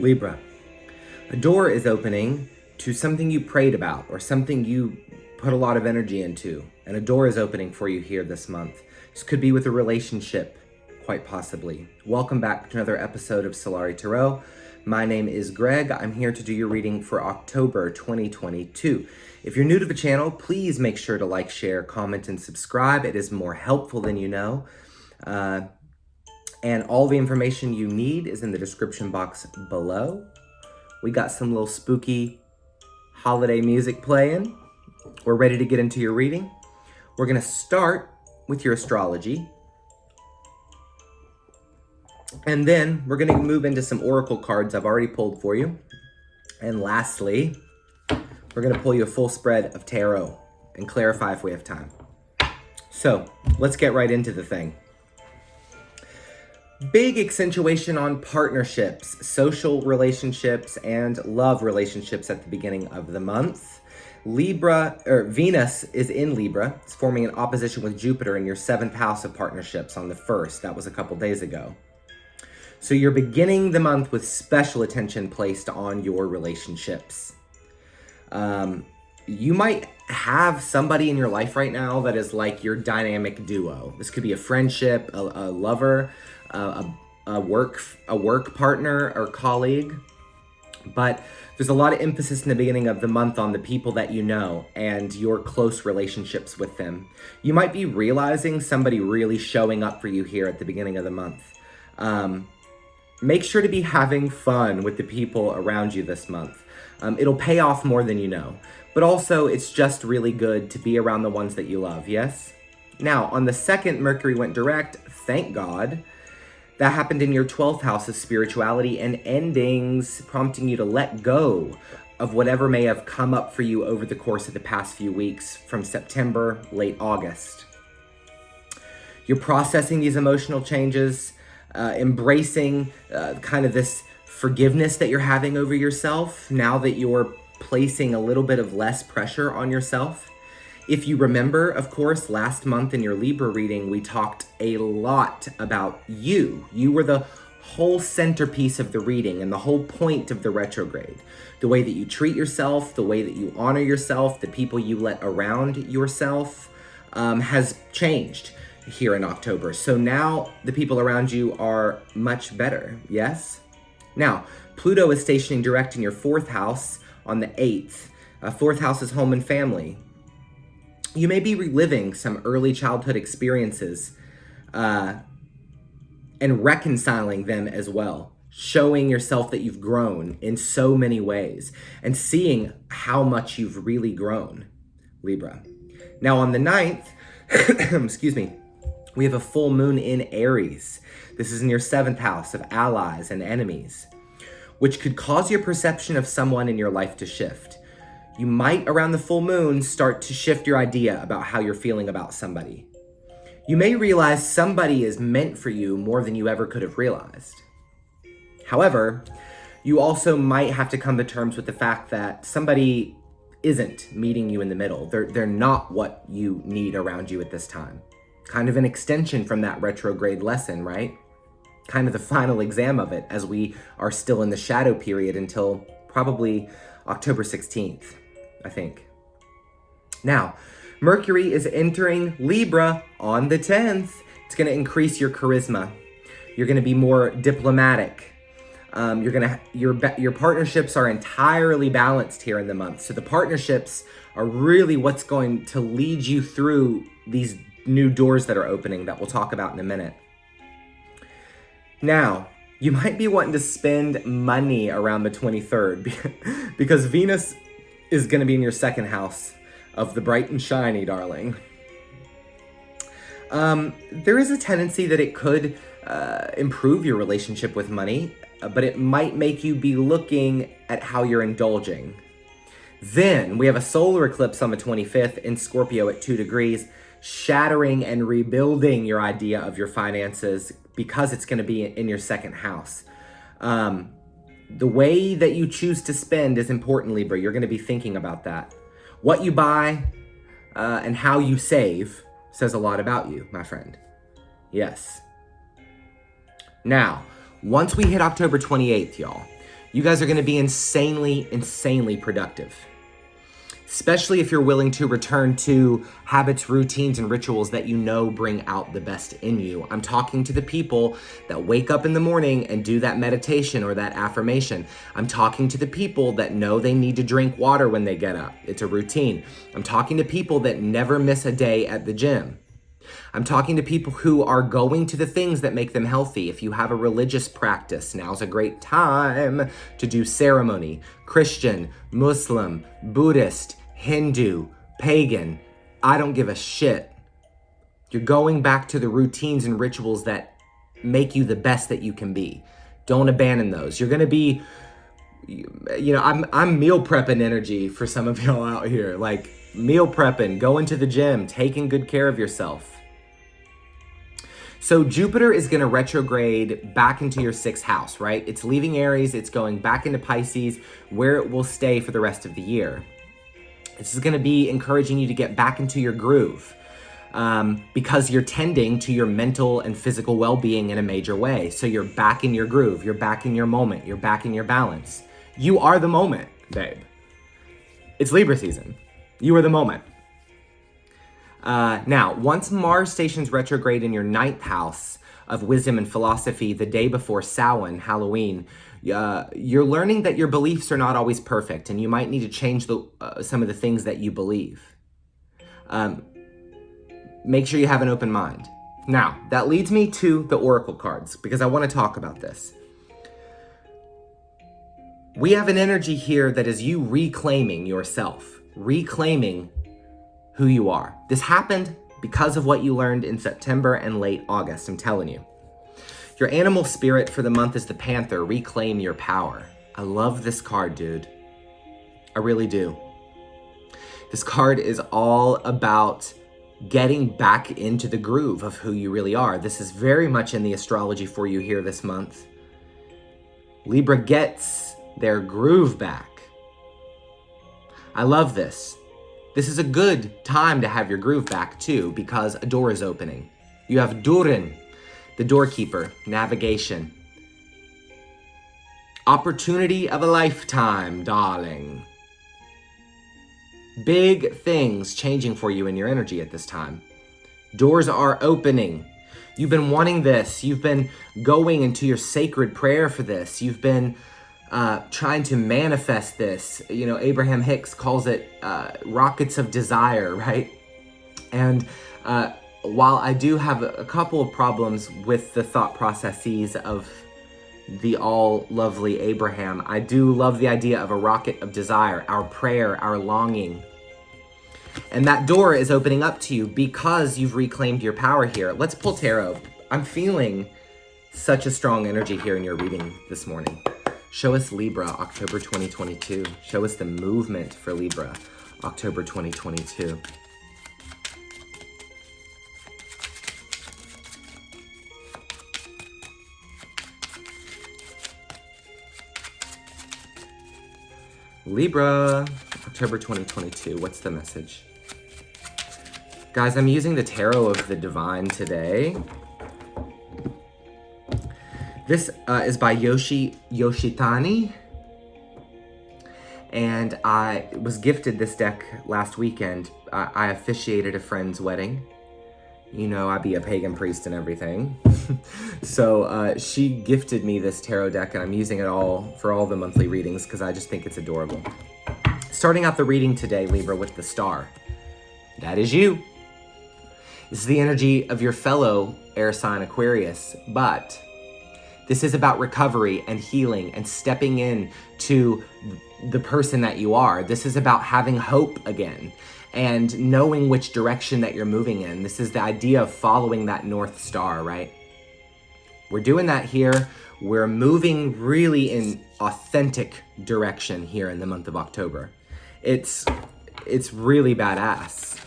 Libra, a door is opening to something you prayed about or something you put a lot of energy into, and a door is opening for you here this month. This could be with a relationship, quite possibly. Welcome back to another episode of Solari Tarot. My name is Greg. I'm here to do your reading for October 2022. If you're new to the channel, please make sure to like, share, comment, and subscribe. It is more helpful than you know. And all the information you need is in the description box below. We got some little spooky holiday music playing. We're ready to get into your reading. We're gonna start with your astrology. And then we're gonna move into some oracle cards I've already pulled for you. And lastly, we're gonna pull you a full spread of tarot and clarify if we have time. So let's get right into the thing. Big accentuation on partnerships, social relationships, and love relationships at the beginning of the month. Venus is in Libra. It's forming an opposition with Jupiter in your 7th house of partnerships on the 1st. That was a couple days ago. So you're beginning the month with special attention placed on your relationships. You might have somebody in your life right now that is like your dynamic duo. This could be a friendship, a lover, a work partner or colleague. But there's a lot of emphasis in the beginning of the month on the people that you know and your close relationships with them. You might be realizing somebody really showing up for you here at the beginning of the month. Make sure to be having fun with the people around you this month. It'll pay off more than you know. But also, it's just really good to be around the ones that you love, yes? Now, on the 2nd, Mercury went direct, thank God. That happened in your 12th house of spirituality and endings, prompting you to let go of whatever may have come up for you over the course of the past few weeks from September, late August. You're processing these emotional changes, embracing kind of this forgiveness that you're having over yourself now that you're placing a little bit of less pressure on yourself. If you remember, of course, last month in your Libra reading, we talked a lot about you. You were the whole centerpiece of the reading and the whole point of the retrograde. The way that you treat yourself, the way that you honor yourself, the people you let around yourself has changed here in October. So now the people around you are much better, yes? Now, Pluto is stationing direct in your 4th house on the 8th. 4th house is home and family. You may be reliving some early childhood experiences and reconciling them as well, showing yourself that you've grown in so many ways and seeing how much you've really grown, Libra. Now on the 9th, excuse me, we have a full moon in Aries. This is in your 7th house of allies and enemies, which could cause your perception of someone in your life to shift. You might, around the full moon, start to shift your idea about how you're feeling about somebody. You may realize somebody is meant for you more than you ever could have realized. However, you also might have to come to terms with the fact that somebody isn't meeting you in the middle. They're not what you need around you at this time. Kind of an extension from that retrograde lesson, right? Kind of the final exam of it, as we are still in the shadow period until probably October 16th, I think. Now, Mercury is entering Libra on the 10th. It's going to increase your charisma. You're going to be more diplomatic. Your partnerships are entirely balanced here in the month. So the partnerships are really what's going to lead you through these new doors that are opening that we'll talk about in a minute. Now, you might be wanting to spend money around the 23rd because Venus is going to be in your 2nd house of the bright and shiny, darling. There is a tendency that it could improve your relationship with money, but it might make you be looking at how you're indulging. Then we have a solar eclipse on the 25th in Scorpio at 2 degrees, shattering and rebuilding your idea of your finances because it's going to be in your 2nd house. The way that you choose to spend is important, Libra. You're going to be thinking about that. What you buy and how you save says a lot about you, my friend. Yes. Now, once we hit October 28th, y'all, You guys are going to be insanely productive. Especially if you're willing to return to habits, routines, and rituals that you know bring out the best in you. I'm talking to the people that wake up in the morning and do that meditation or that affirmation. I'm talking to the people that know they need to drink water when they get up. It's a routine. I'm talking to people that never miss a day at the gym. I'm talking to people who are going to the things that make them healthy. If you have a religious practice, now's a great time to do ceremony. Christian, Muslim, Buddhist, Hindu, pagan, I don't give a shit. You're going back to the routines and rituals that make you the best that you can be. Don't abandon those. You're gonna be, I'm meal prepping energy for some of y'all out here. Like meal prepping, going to the gym, taking good care of yourself. So Jupiter is going to retrograde back into your 6th house, right? It's leaving Aries, it's going back into Pisces, where it will stay for the rest of the year. This is going to be encouraging you to get back into your groove because you're tending to your mental and physical well-being in a major way. So you're back in your groove, you're back in your moment, you're back in your balance. You are the moment, babe. It's Libra season. You are the moment. Now, once Mars stations retrograde in your 9th house of wisdom and philosophy the day before Samhain, Halloween, you're learning that your beliefs are not always perfect and you might need to change some of the things that you believe. Make sure you have an open mind. Now, that leads me to the oracle cards because I want to talk about this. We have an energy here that is you reclaiming yourself, reclaiming who you are. This happened because of what you learned in September and late August, I'm telling you. Your animal spirit for the month is the panther. Reclaim your power. I love this card, dude. I really do. This card is all about getting back into the groove of who you really are. This is very much in the astrology for you here this month. Libra gets their groove back. I love this. This is a good time to have your groove back too, because a door is opening. You have Durin, the doorkeeper, navigation. Opportunity of a lifetime, darling. Big things changing for you in your energy at this time. Doors are opening. You've been wanting this. You've been going into your sacred prayer for this. You've been trying to manifest this. You know, Abraham Hicks calls it rockets of desire, right? And while I do have a couple of problems with the thought processes of the all lovely Abraham, I do love the idea of a rocket of desire, our prayer, our longing. And that door is opening up to you because you've reclaimed your power here. Let's pull tarot. I'm feeling such a strong energy here in your reading this morning. Show us Libra, October 2022. Show us the movement for Libra, October 2022. Libra, October 2022. What's the message? Guys, I'm using the Tarot of the Divine today. This is by Yoshitani, and I was gifted this deck last weekend. I officiated a friend's wedding. You know, I be a pagan priest and everything. So she gifted me this tarot deck, and I'm using it all for all the monthly readings because I just think it's adorable. Starting out the reading today, Libra, with the star. That is you. This is the energy of your fellow air sign Aquarius, but this is about recovery and healing and stepping in to the person that you are. This is about having hope again and knowing which direction that you're moving in. This is the idea of following that North Star, right? We're doing that here. We're moving really in authentic direction here in the month of October. It's really badass.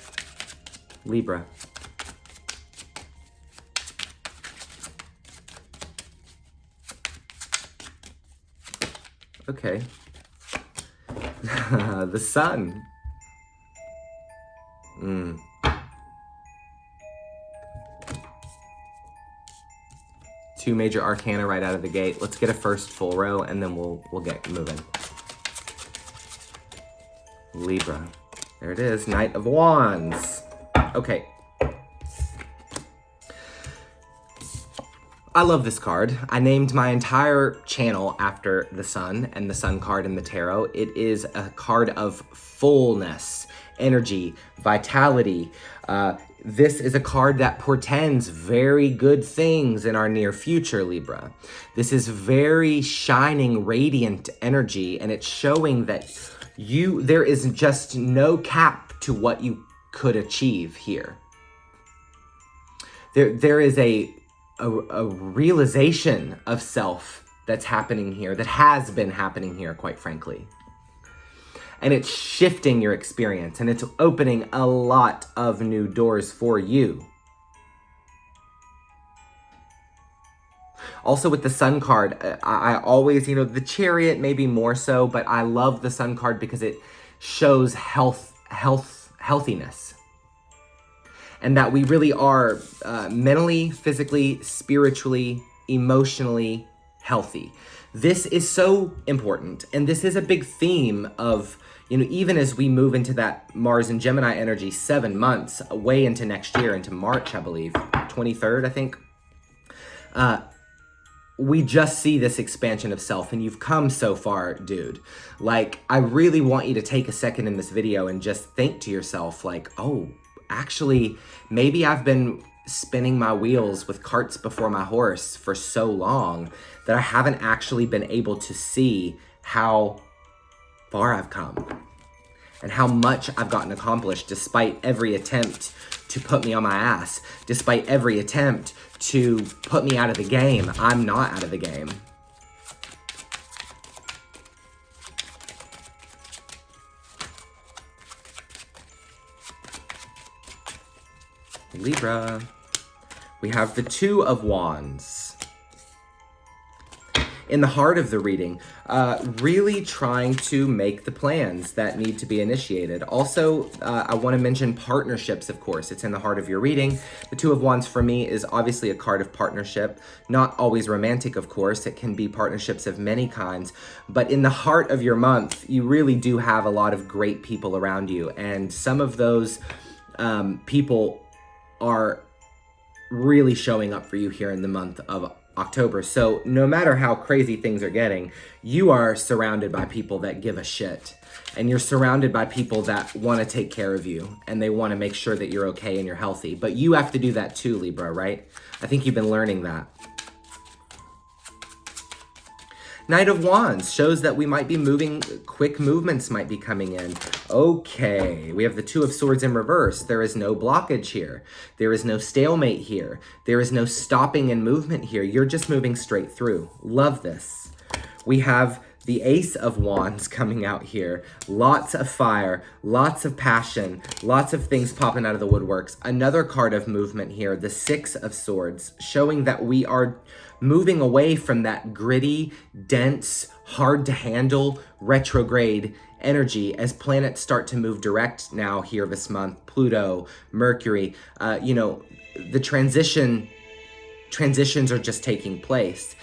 Libra. Okay. The sun. 2 major arcana right out of the gate. Let's get a first full row and then we'll get moving. Libra. There it is, Knight of Wands. Okay. I love this card. I named my entire channel after the sun and the sun card in the tarot. It is a card of fullness, energy, vitality. This is a card that portends very good things in our near future, Libra. This is very shining, radiant energy, and it's showing that there is just no cap to what you could achieve here. There is a realization of self that's happening here, that has been happening here, quite frankly. And it's shifting your experience, and it's opening a lot of new doors for you. Also with the Sun card, I always, the Chariot maybe more so, but I love the Sun card because it shows healthiness. And that we really are mentally, physically, spiritually, emotionally healthy. This is so important. And this is a big theme of, even as we move into that Mars and Gemini energy 7 months, way into next year, into March, I believe, 23rd, I think. We just see this expansion of self, and you've come so far, dude. Like, I really want you to take a second in this video and just think to yourself, like, oh, actually, maybe I've been spinning my wheels with carts before my horse for so long that I haven't actually been able to see how far I've come and how much I've gotten accomplished despite every attempt to put me on my ass, despite every attempt to put me out of the game. I'm not out of the game. Libra. We have the Two of Wands. In the heart of the reading, really trying to make the plans that need to be initiated. Also, I want to mention partnerships, of course. It's in the heart of your reading. The Two of Wands for me is obviously a card of partnership. Not always romantic, of course. It can be partnerships of many kinds. But in the heart of your month, you really do have a lot of great people around you. And some of those people are really showing up for you here in the month of October. So no matter how crazy things are getting, you are surrounded by people that give a shit. And you're surrounded by people that want to take care of you. And they want to make sure that you're okay and you're healthy. But you have to do that too, Libra, right? I think you've been learning that. Knight of Wands shows that we might be moving, quick movements might be coming in. Okay, we have the Two of Swords in reverse. There is no blockage here. There is no stalemate here. There is no stopping in movement here. You're just moving straight through. Love this. We have the Ace of Wands coming out here. Lots of fire, lots of passion, lots of things popping out of the woodworks. Another card of movement here, the Six of Swords, showing that we are moving away from that gritty, dense, hard to handle, retrograde energy as planets start to move direct now here this month. Pluto, Mercury, the transitions are just taking place.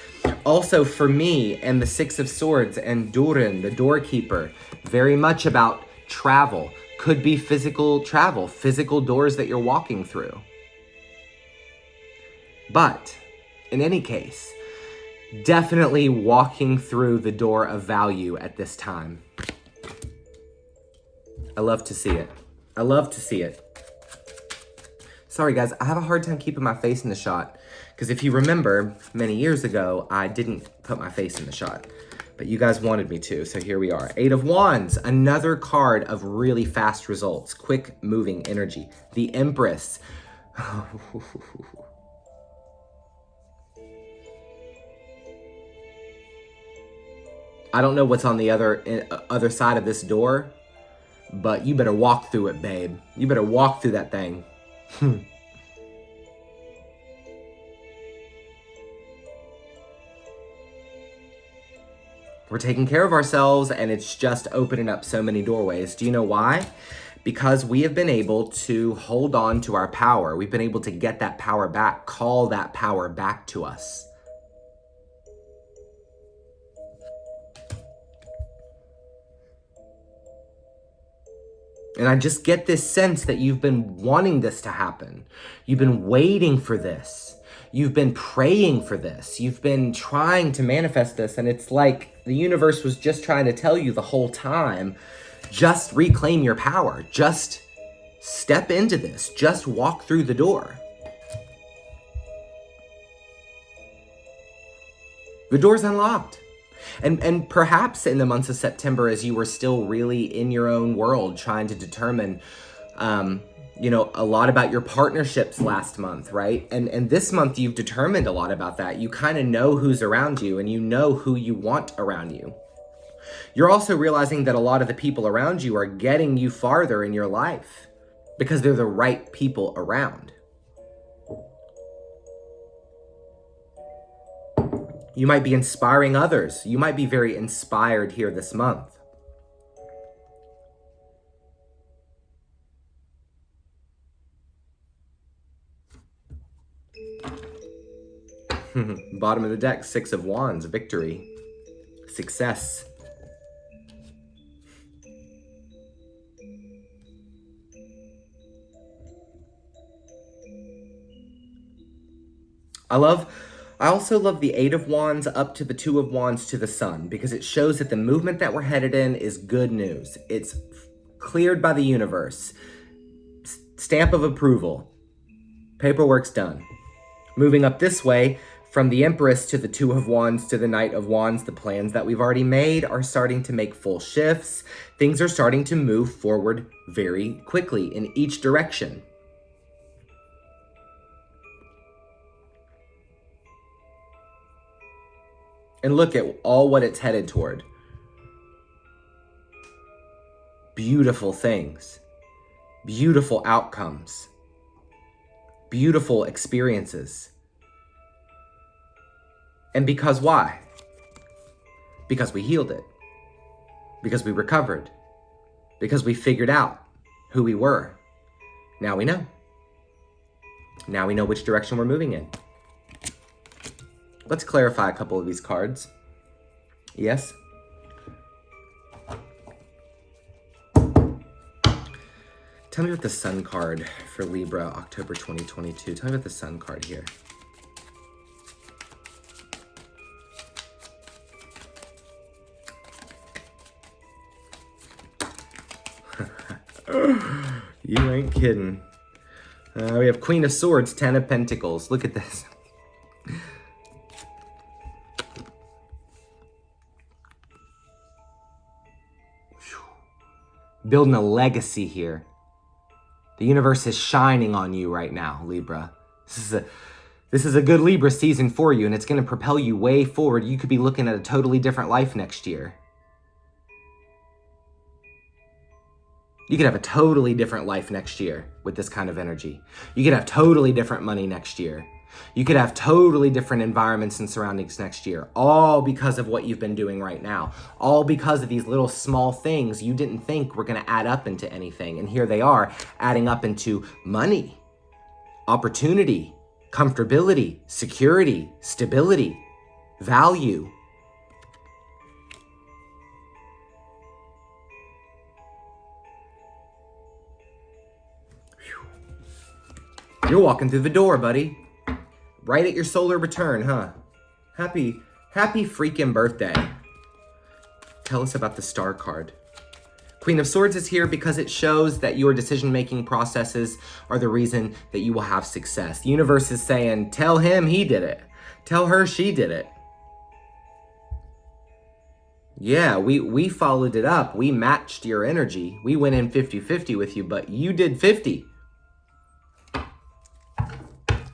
Also for me and the Six of Swords and Durin, the doorkeeper, very much about travel. Could be physical travel, physical doors that you're walking through. But in any case, definitely walking through the door of value at this time. I love to see it. I love to see it. Sorry guys, I have a hard time keeping my face in the shot because if you remember, many years ago, I didn't put my face in the shot, but you guys wanted me to, so here we are. Eight of Wands, another card of really fast results, quick moving energy. The Empress. I don't know what's on the other side of this door, but you better walk through it, babe. You better walk through that thing. We're taking care of ourselves, and it's just opening up so many doorways. Do you know why? Because we have been able to hold on to our power. We've been able to get that power back, call that power back to us. And I just get this sense that you've been wanting this to happen. You've been waiting for this. You've been praying for this. You've been trying to manifest this. And it's like the universe was just trying to tell you the whole time, just reclaim your power. Just step into this. Just walk through the door. The door's unlocked. And perhaps in the months of September, as you were still really in your own world, trying to determine, a lot about your partnerships last month, right? And this month, you've determined a lot about that. You kind of know who's around you, and you know who you want around you. You're also realizing that a lot of the people around you are getting you farther in your life because they're the right people around. You might be inspiring others. You might be very inspired here this month. Bottom of the deck, 6 of Wands, victory, success. I also love the 8 of Wands up to the 2 of Wands to the Sun, because it shows that the movement that we're headed in is good news. It's cleared by the universe. Stamp of approval. Paperwork's done. Moving up this way, from the Empress to the 2 of Wands to the Knight of Wands, the plans that we've already made are starting to make full shifts. Things are starting to move forward very quickly in each direction. And look at all what it's headed toward. Beautiful things. Beautiful outcomes. Beautiful experiences. And because why? Because we healed it. Because we recovered. Because we figured out who we were. Now we know. Now we know which direction we're moving in. Let's clarify a couple of these cards. Yes? Tell me about the Sun card for Libra, October 2022. Tell me about the Sun card here. You ain't kidding. We have Queen of Swords, 10 of Pentacles. Look at this. Building a legacy here. The universe is shining on you right now, Libra. This is a good Libra season for you, and it's going to propel you way forward. You could be looking at a totally different life next year. You could have a totally different life next year with this kind of energy. You could have totally different money next year. You could have totally different environments and surroundings next year, all because of what you've been doing right now. All because of these little small things you didn't think were going to add up into anything. And here they are, adding up into money, opportunity, comfortability, security, stability, value. You're walking through the door, buddy. Right at your solar return, huh? Happy freaking birthday. Tell us about the Star card. Queen of Swords is here because it shows that your decision-making processes are the reason that you will have success. The universe is saying, tell him he did it. Tell her she did it. Yeah, we followed it up. We matched your energy. We went in 50-50 with you, but you did 50.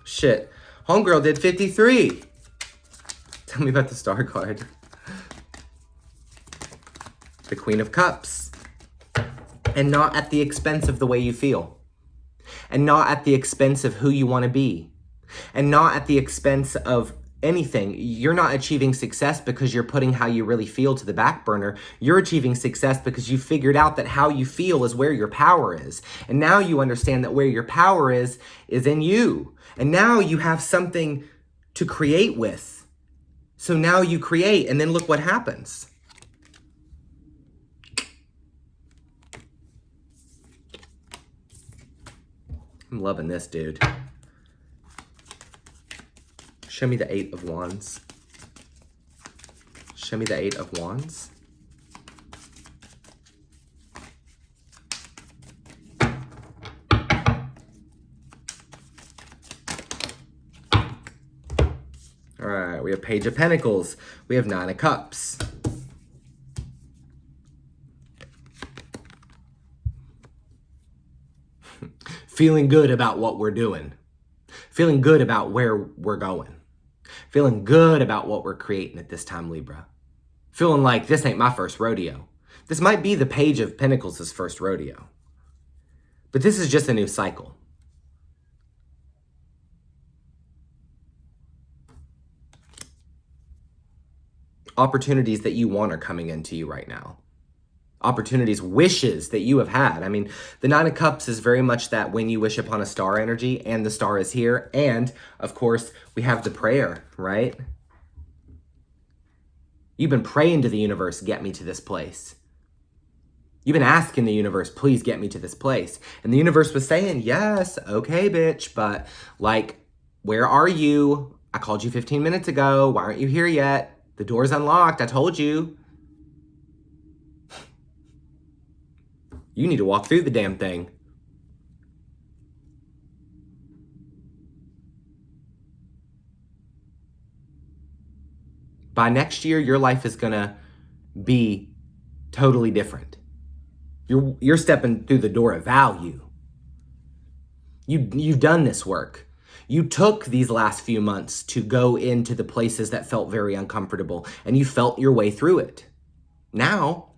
Shit. Homegirl did 53. Tell me about the Star card. The Queen of Cups. And not at the expense of the way you feel. And not at the expense of who you want to be. And not at the expense of anything. You're not achieving success because you're putting how you really feel to the back burner. You're achieving success because you figured out that how you feel is where your power is. And now you understand that where your power is in you. And now you have something to create with. So now you create, and then look what happens. I'm loving this, dude. Show me the Eight of Wands. Show me the Eight of Wands. All right, we have Page of Pentacles. We have Nine of Cups. Feeling good about what we're doing. Feeling good about where we're going. Feeling good about what we're creating at this time, Libra. Feeling like this ain't my first rodeo. This might be the Page of Pentacles' first rodeo. But this is just a new cycle. Opportunities that you want are coming into you right now. Opportunities, wishes that you have had. I mean, the Nine of Cups is very much that when you wish upon a star energy, and the star is here. And, of course, we have the prayer, right? You've been praying to the universe, get me to this place. You've been asking the universe, please get me to this place. And the universe was saying, yes, okay, bitch, but, like, where are you? I called you 15 minutes ago. Why aren't you here yet? The door's unlocked. I told you. You need to walk through the damn thing. By next year, your life is gonna be totally different. You're stepping through the door of value. You've done this work. You took these last few months to go into the places that felt very uncomfortable, and you felt your way through it. Now,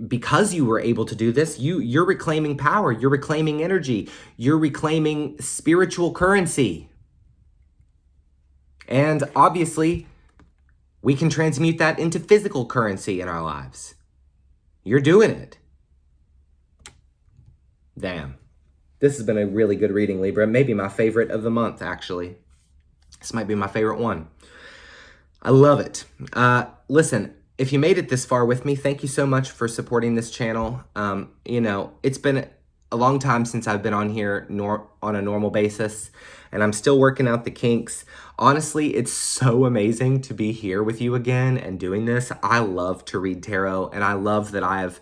because you were able to do this, you're reclaiming power, you're reclaiming energy, you're reclaiming spiritual currency. And obviously, we can transmute that into physical currency in our lives. You're doing it. Damn. This has been a really good reading, Libra. Maybe my favorite of the month, actually. This might be my favorite one. I love it. Listen, if you made it this far with me, thank you so much for supporting this channel. You know, it's been a long time since I've been on here on a normal basis, and I'm still working out the kinks. Honestly, it's so amazing to be here with you again and doing this. I love to read tarot, and I love that I've,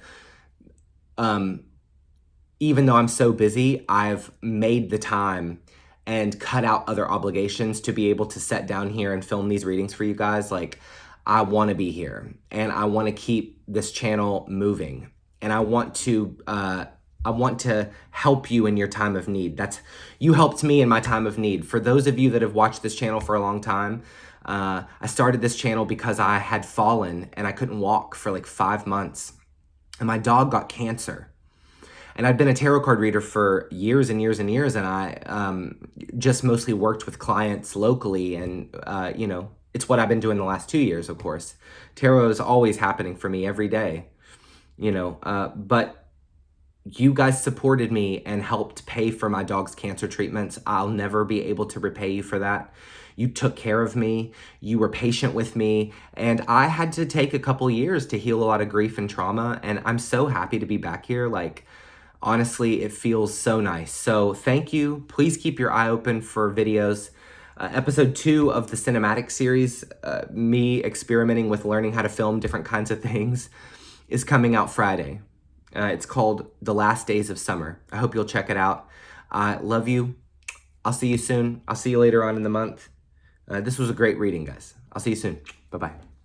even though I'm so busy, I've made the time and cut out other obligations to be able to sit down here and film these readings for you guys. Like, I want to be here, and I want to keep this channel moving, and I want to help you in your time of need. You helped me in my time of need. For those of you that have watched this channel for a long time, I started this channel because I had fallen and I couldn't walk for like 5 months, and my dog got cancer. And I'd been a tarot card reader for years and years and years, and I just mostly worked with clients locally, and you know, it's what I've been doing the last 2 years, of course. Tarot is always happening for me every day, you know, but you guys supported me and helped pay for my dog's cancer treatments. I'll never be able to repay you for that. You took care of me, you were patient with me, and I had to take a couple years to heal a lot of grief and trauma, and I'm so happy to be back here. Like, honestly, it feels so nice. So thank you. Please keep your eye open for videos. Episode 2 of the cinematic series, me experimenting with learning how to film different kinds of things, is coming out Friday. It's called The Last Days of Summer. I hope you'll check it out. I love you. I'll see you soon. I'll see you later on in the month. This was a great reading, guys. I'll see you soon. Bye-bye.